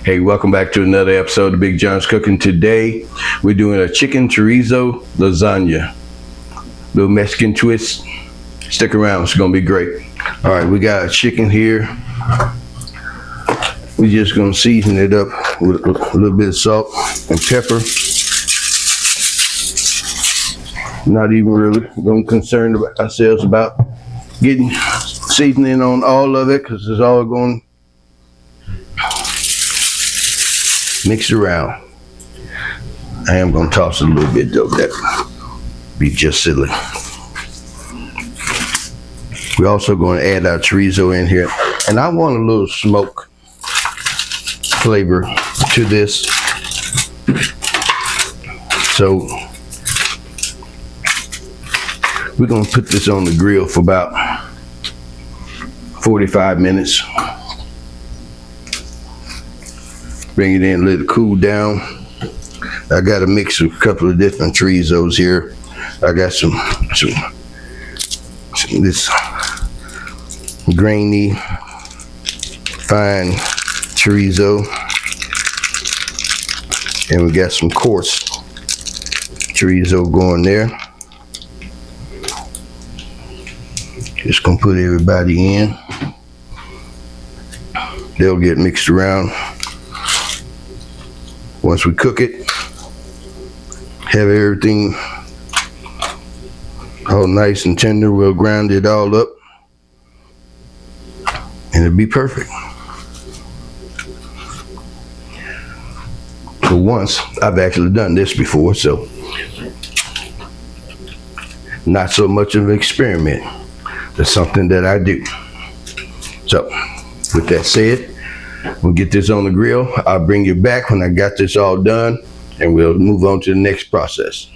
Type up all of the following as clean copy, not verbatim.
Hey, welcome back to another episode of Big John's Cooking. Today, we're doing a chicken chorizo lasagna. Little Mexican twist. Stick around, it's gonna be great. All right, we got a chicken here. We're just gonna season it up with a little bit of salt and pepper. Not even really gonna concern ourselves about getting seasoning on all of it, because it's all going mixed around. I am gonna toss it a little bit though, that be just silly. We're also going to add our chorizo in here, and I want a little smoke flavor to this. So we're gonna put this on the grill for about 45 minutes. Bring it in, let it cool down. I got a mix of a couple of different chorizos here. I got some this grainy, fine chorizo, and we got some coarse chorizo going there. Just gonna put everybody in. They'll get mixed around. Once we cook it, have everything all nice and tender, we'll grind it all up and it'll be perfect. For once, I've actually done this before, so not so much of an experiment. It's something that I do. So, with that said, we'll get this on the grill. I'll bring you back when I got this all done, and we'll move on to the next process.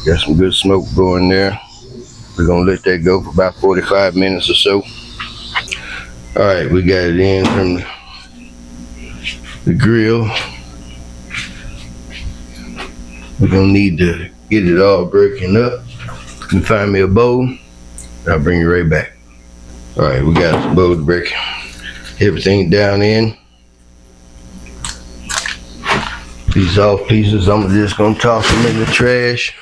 Got some good smoke going there. We're gonna let that go for about 45 minutes or so. All right, we got it in from the grill. We're gonna need to get it all broken up. You can find me a bowl. I'll bring you right back. All right, we got a bowl to break everything down in. These off pieces, I'm just gonna toss them in the trash.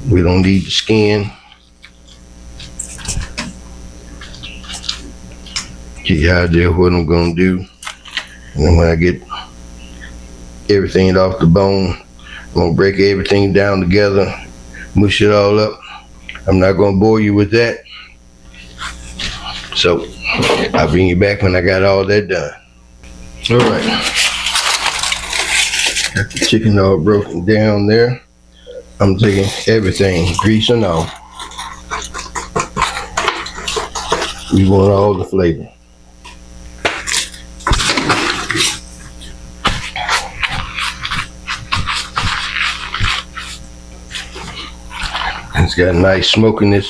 We don't need the skin. Get your idea what I'm gonna do. And then when I get everything off the bone, I'm gonna break everything down together, mush it all up. I'm not gonna bore you with that. So I'll bring you back when I got all that done. All right, got the chicken all broken down there. I'm taking everything, grease and all. We want all the flavor. It's got a nice smokiness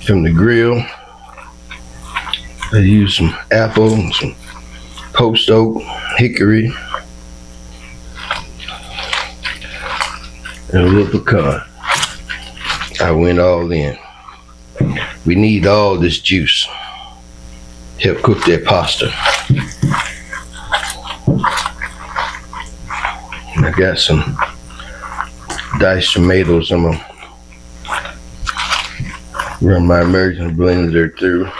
from the grill. I use some apple and some post oak, hickory, and a little pecan. I went all in. We need all this juice. Help cook that pasta. I got some diced tomatoes. I'm gonna run my immersion blender through.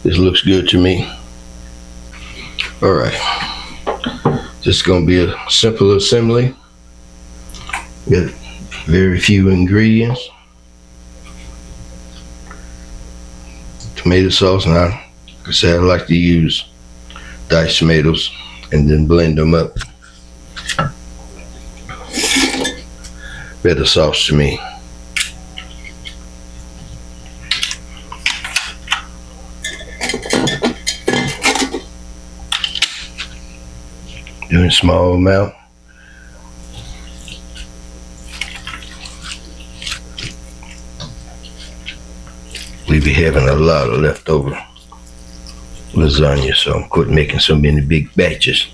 This looks good to me. All right, just gonna be a simple assembly. Got very few ingredients. Tomato sauce, and like I said, I like to use diced tomatoes and then blend them up. Better sauce to me. Doing a small amount. We be having a lot of leftover lasagna, so I'm quit making so many big batches.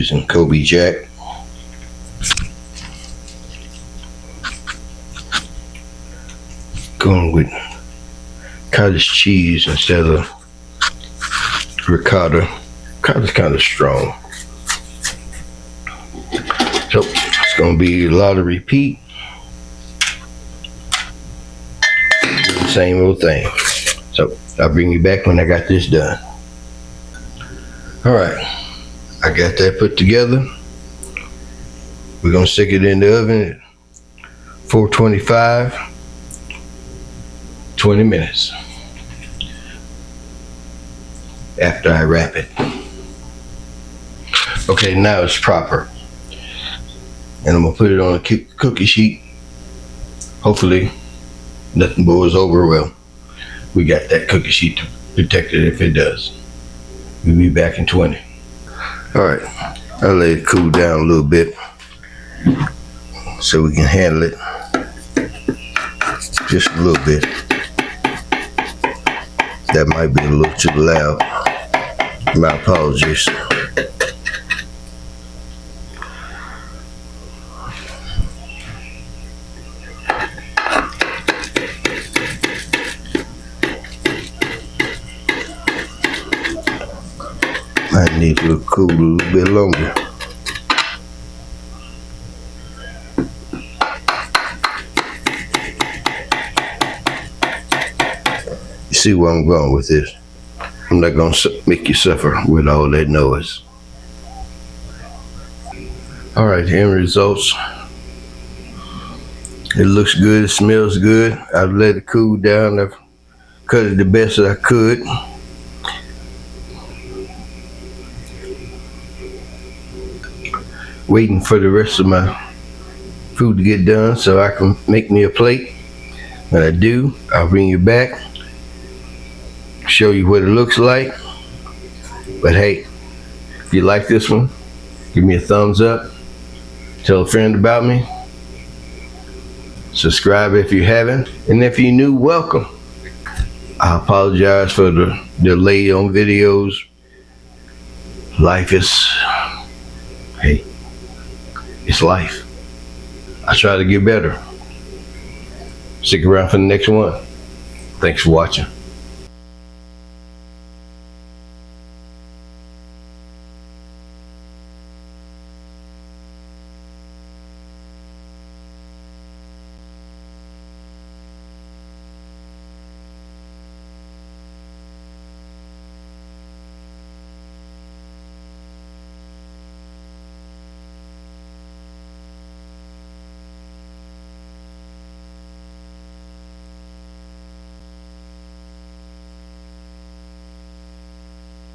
using Kobe Jack. Going with cottage cheese instead of ricotta. Ricotta's kind of strong. So it's gonna be a lot of repeat. Same old thing. So I'll bring you back when I got this done. All right, I got that put together. We're gonna stick it in the oven at 425, 20 minutes after I wrap it. Okay, now it's proper. And I'm gonna put it on a cookie sheet. Hopefully nothing boils over well. We got that cookie sheet to protect it if it does. We'll be back in 20. All right, I'll let it cool down a little bit so we can handle it. Just a little bit. That might be a little too loud. My apologies. I need to cool a little bit longer. You see where I'm going with this? I'm not gonna make you suffer with all that noise. All right, the end results. It looks good, it smells good. I've let it cool down. I've cut it the best that I could. Waiting for the rest of my food to get done so I can make me a plate. When I do, I'll bring you back, show you what it looks like. But hey, if you like this one, give me a thumbs up, tell a friend about me, subscribe if you haven't, and if you're new, welcome. I apologize for the delay on videos. Life is, hey, it's life. I try to get better. Stick around for the next one. Thanks for watching.